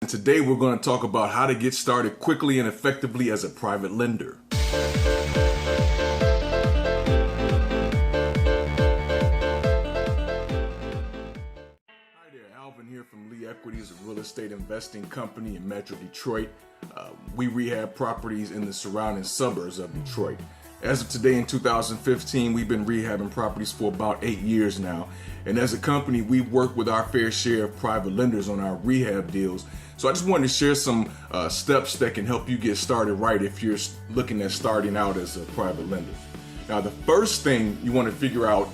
Today we're going to talk about how to get started quickly and effectively as a private lender. Hi there, Alvin here from Lee Equities, a real estate investing company in Metro Detroit. We rehab properties in the surrounding suburbs of Detroit. As of today in 2015, we've been rehabbing properties for about 8 years now. And as a company, we work with our fair share of private lenders on our rehab deals. So I just wanted to share some steps that can help you get started right if you're looking at starting out as a private lender. Now, the first thing you want to figure out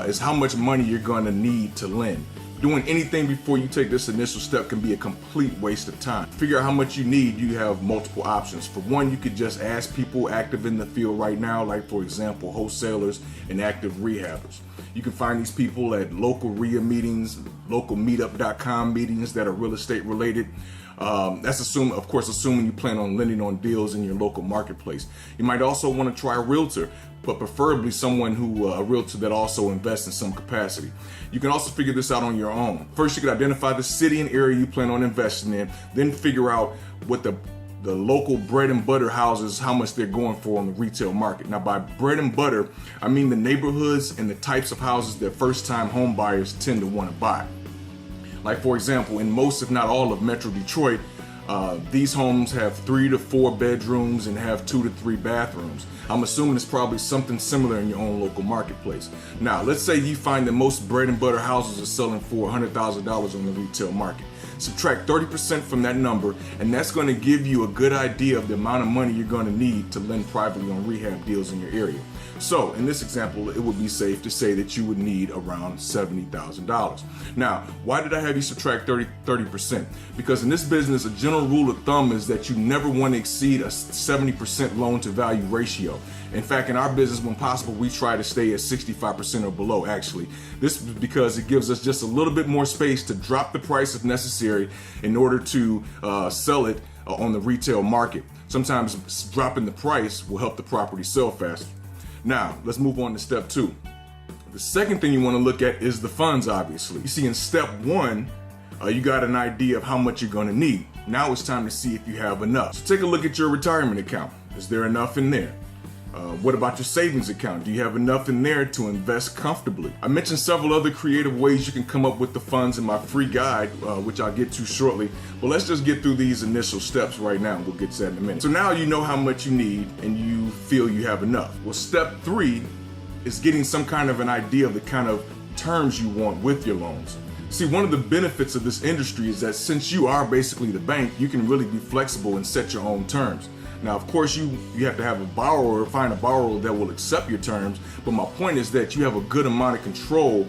is how much money you're going to need to lend. Doing anything before you take this initial step can be a complete waste of time. Figure out how much you need. You have multiple options. For one, you could just ask people active in the field right now, like for example, wholesalers and active rehabbers. You can find these people at local RIA meetings, local meetup.com meetings that are real estate related. That's assuming you plan on lending on deals in your local marketplace. You might also want to try a realtor, but preferably someone a realtor that also invests in some capacity. You can also figure this out on your own. First, you can identify the city and area you plan on investing in, then figure out what the local bread and butter houses, how much they're going for on the retail market. Now, by bread and butter, I mean the neighborhoods and the types of houses that first-time home buyers tend to want to buy. Like for example, in most, if not all of Metro Detroit, these homes have 3 to 4 bedrooms and have 2 to 3 bathrooms. I'm assuming it's probably something similar in your own local marketplace. Now, let's say you find that most bread and butter houses are selling for $100,000 on the retail market. Subtract 30% from that number, and that's going to give you a good idea of the amount of money you're going to need to lend privately on rehab deals in your area. So in this example, it would be safe to say that you would need around $70,000. Now, why did I have you subtract 30%? Because in this business, a general rule of thumb is that you never want to exceed a 70% loan to value ratio. In fact, in our business, when possible, we try to stay at 65% or below, actually. This is because it gives us just a little bit more space to drop the price if necessary in order to sell it on the retail market. Sometimes dropping the price will help the property sell faster. Now, let's move on to step 2. The second thing you want to look at is the funds, obviously. You see, in step 1, you got an idea of how much you're going to need. Now it's time to see if you have enough. So take a look at your retirement account. Is there enough in there? What about your savings account? Do you have enough in there to invest comfortably? I mentioned several other creative ways you can come up with the funds in my free guide, which I'll get to shortly. But let's just get through these initial steps right now. We'll get to that in a minute. So now you know how much you need and you feel you have enough. Well, step 3 is getting some kind of an idea of the kind of terms you want with your loans. See, one of the benefits of this industry is that since you are basically the bank, you can really be flexible and set your own terms. Now, of course, you have to have a borrower, find a borrower that will accept your terms. But my point is that you have a good amount of control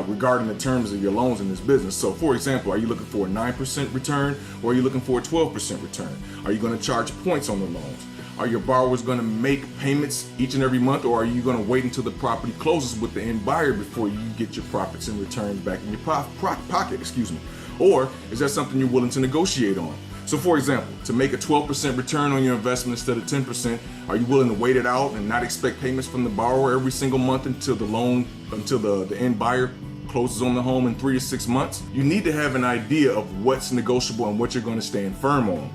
regarding the terms of your loans in this business. So, for example, are you looking for a 9% return or are you looking for a 12% return? Are you going to charge points on the loans? Are your borrowers going to make payments each and every month, or are you going to wait until the property closes with the end buyer before you get your profits and returns back in your pocket? Or is that something you're willing to negotiate on? So for example, to make a 12% return on your investment instead of 10%, are you willing to wait it out and not expect payments from the borrower every single month until the end buyer closes on the home in 3 to 6 months? You need to have an idea of what's negotiable and what you're going to stand firm on.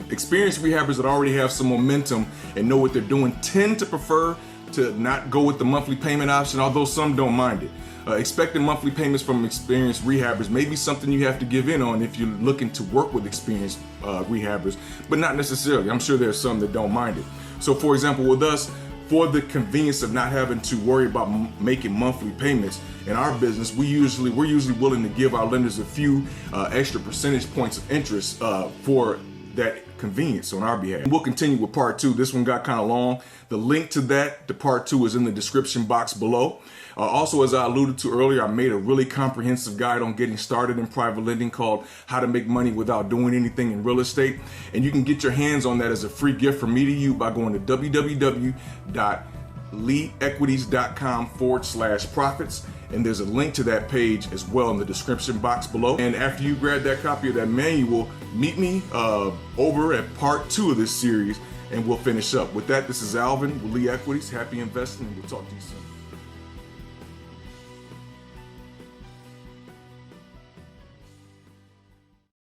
Experienced rehabbers that already have some momentum and know what they're doing tend to prefer to not go with the monthly payment option, although some don't mind it. Expecting monthly payments from experienced rehabbers may be something you have to give in on if you're looking to work with experienced rehabbers, but not necessarily. I'm sure there's some that don't mind it. So for example, with us, for the convenience of not having to worry about making monthly payments in our business, we're usually willing to give our lenders a few extra percentage points of interest for that convenience on our behalf. We'll continue with part 2. This one got kind of long. The link to part 2 is in the description box below. Also, as I alluded to earlier, I made a really comprehensive guide on getting started in private lending called How to Make Money Without Doing Anything in Real Estate. And you can get your hands on that as a free gift from me to you by going to www.leeequities.com/profits. And there's a link to that page as well in the description box below. And after you grab that copy of that manual, meet me over at part 2 of this series and we'll finish up. With that, this is Alvin with Lee Equities. Happy investing, and we'll talk to you soon.